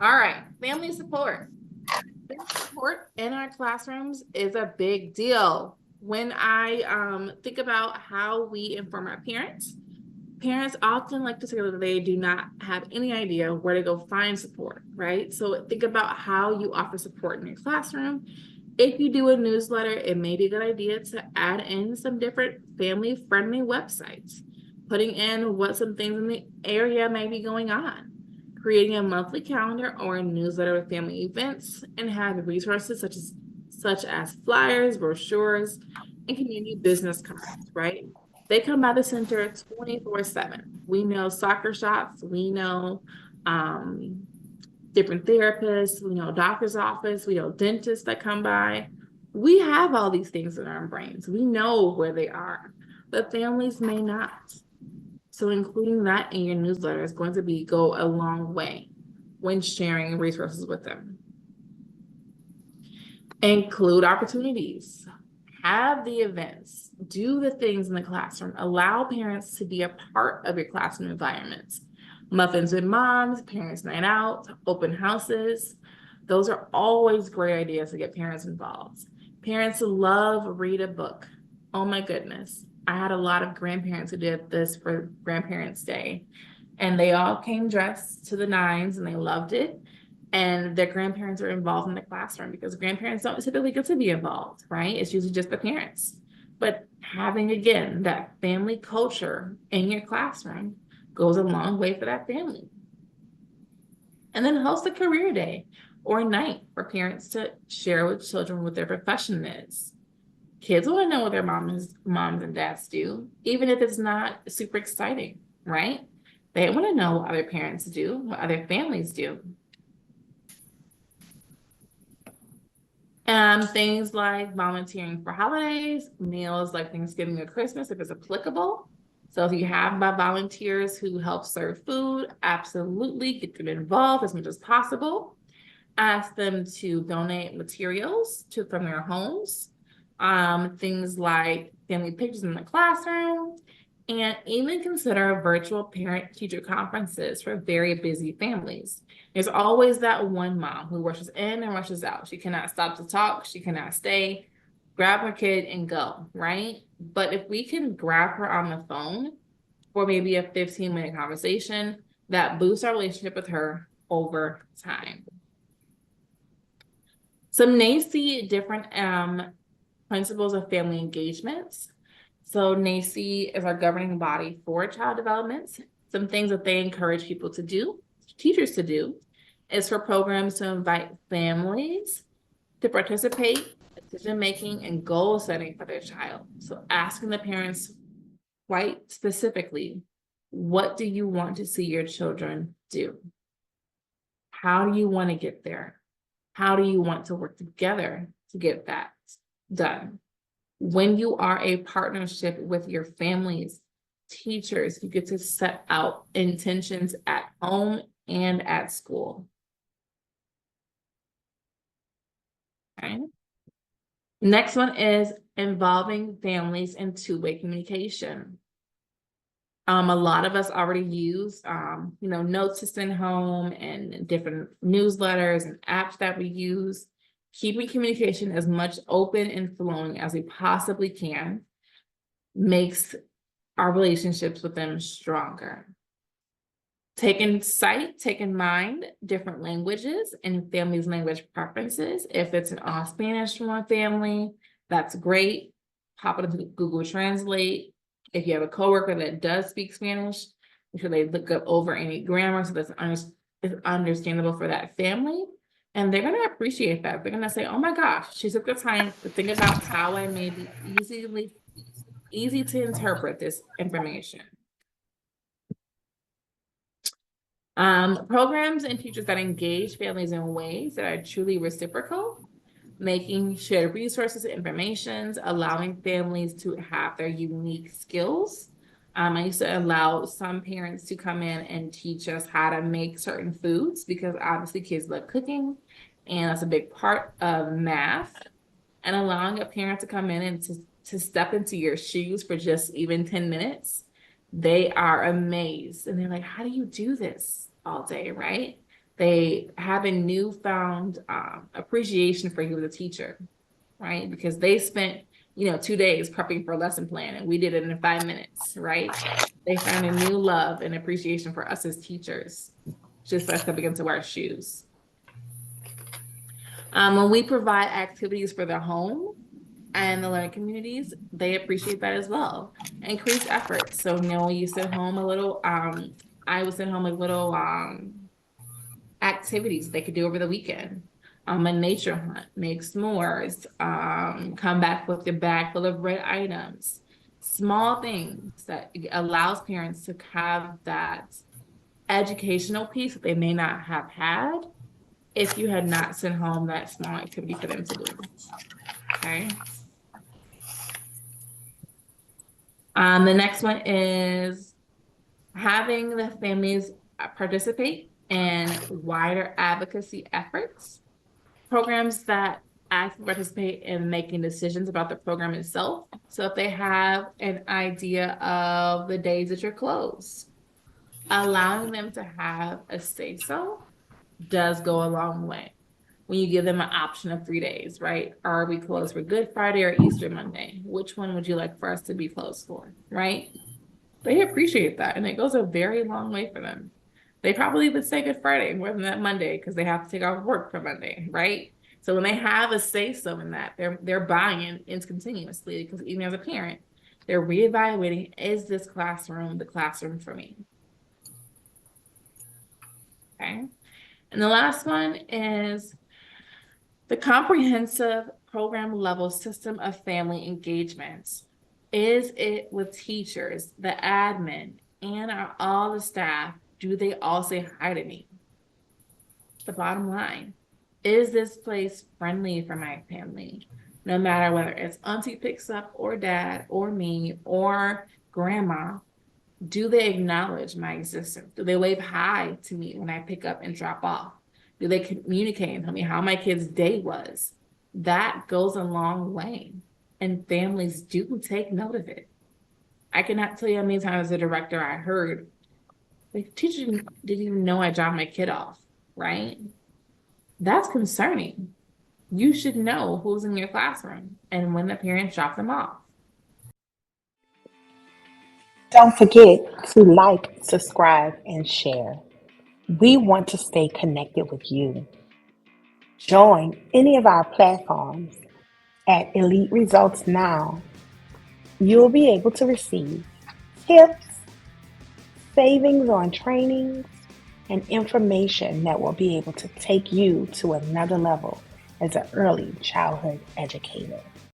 All right, family support. Family support in our classrooms is a big deal. When I think about how we inform our parents, parents often like to say that they do not have any idea where to go find support, right? So think about how you offer support in your classroom. If you do a newsletter, it may be a good idea to add in some different family-friendly websites, putting in what some things in the area may be going on, creating a monthly calendar or a newsletter with family events, and have resources such as flyers, brochures, and community business cards, right? They come by the center 24/7. We know soccer shots, we know um, different therapists, we know doctor's office, we know dentists that come by. We have all these things in our brains. We know where they are, but families may not. So including that in your newsletter is going to go a long way when sharing resources with them. Include opportunities. Have the events, do the things in the classroom, allow parents to be a part of your classroom environments. Muffins with moms, parents' night out, open houses. Those are always great ideas to get parents involved. Parents love read a book. Oh my goodness. I had a lot of grandparents who did this for Grandparents' Day, and they all came dressed to the nines and they loved it, and their grandparents are involved in the classroom because grandparents don't typically get to be involved, right? It's usually just the parents. But having, again, that family culture in your classroom goes a long way for that family. And then host a career day or night for parents to share with children what their profession is. Kids want to know what their moms and dads do, even if it's not super exciting, right? They want to know what other parents do, what other families do. Things like volunteering for holidays, meals like Thanksgiving or Christmas, if it's applicable. So if you have volunteers who help serve food, absolutely get them involved as much as possible. Ask them to donate materials from their homes. Things like family pictures in the classroom, and even consider virtual parent-teacher conferences for very busy families. There's always that one mom who rushes in and rushes out. She cannot stop to talk. She cannot stay. Grab her kid and go, right? But if we can grab her on the phone for maybe a 15-minute conversation, that boosts our relationship with her over time. Some NACCE different principles of family engagements. So NACCE is our governing body for child development. Some things that they encourage people to do, teachers to do, is for programs to invite families to participate in decision making and goal setting for their child. So asking the parents quite specifically, what do you want to see your children do? How do you want to get there? How do you want to work together to get that done? When you are a partnership with your families, teachers, you get to set out intentions at home and at school. Okay. Next one is involving families in two-way communication. A lot of us already use, notes to send home and different newsletters and apps that we use. Keeping communication as much open and flowing as we possibly can makes our relationships with them stronger. Take in mind different languages and families' language preferences. If it's an all Spanish from one family, that's great. Pop it into Google Translate. If you have a coworker that does speak Spanish, make sure they look up over any grammar so that's understandable for that family. And they're going to appreciate that. They're going to say, oh my gosh, she took the time to think about how I may be easy to interpret this information. Programs and teachers that engage families in ways that are truly reciprocal, making shared resources and information, allowing families to have their unique skills. I used to allow some parents to come in and teach us how to make certain foods because obviously kids love cooking, and that's a big part of math. And allowing a parent to come in and to step into your shoes for just even 10 minutes, they are amazed. And they're like, how do you do this all day, right? They have a newfound appreciation for you as a teacher, right? Because they spent, 2 days prepping for a lesson plan and we did it in 5 minutes, right? They found a new love and appreciation for us as teachers, just by stepping into our shoes. When we provide activities for the home and the learning communities, they appreciate that as well. Increased efforts. So, you send home a little, I would send home a little activities they could do over the weekend. A nature hunt, make s'mores, come back with a bag full of red items. Small things that allows parents to have that educational piece that they may not have had if you had not sent home that small activity for them to do. Okay. The next one is having the families participate in wider advocacy efforts, programs that actively participate in making decisions about the program itself. So if they have an idea of the days that you're closed, allowing them to have a say-so does go a long way. When you give them an option of 3 days, right? Are we closed for Good Friday or Easter Monday? Which one would you like for us to be closed for, right? They appreciate that, and it goes a very long way for them. They probably would say Good Friday more than that Monday because they have to take off work for Monday, right? So when they have a say-so in that, they're buying in continuously, because even as a parent, they're reevaluating, is this classroom the classroom for me? Okay. And the last one is the comprehensive program level system of family engagement. Is it with teachers, the admin, and all the staff? Do they all say hi to me? The bottom line, is this place friendly for my family? No matter whether it's auntie picks up or dad or me or grandma, do they acknowledge my existence? Do they wave hi to me when I pick up and drop off? Do they communicate and tell me how my kid's day was? That goes a long way, and families do take note of it. I cannot tell you how many times as a director I heard, the teacher didn't even know I dropped my kid off, right? That's concerning. You should know who's in your classroom and when the parents drop them off. Don't forget to like, subscribe, and share. We want to stay connected with you. Join any of our platforms at Elite Results Now. You will be able to receive tips, savings on trainings, and information that will be able to take you to another level as an early childhood educator.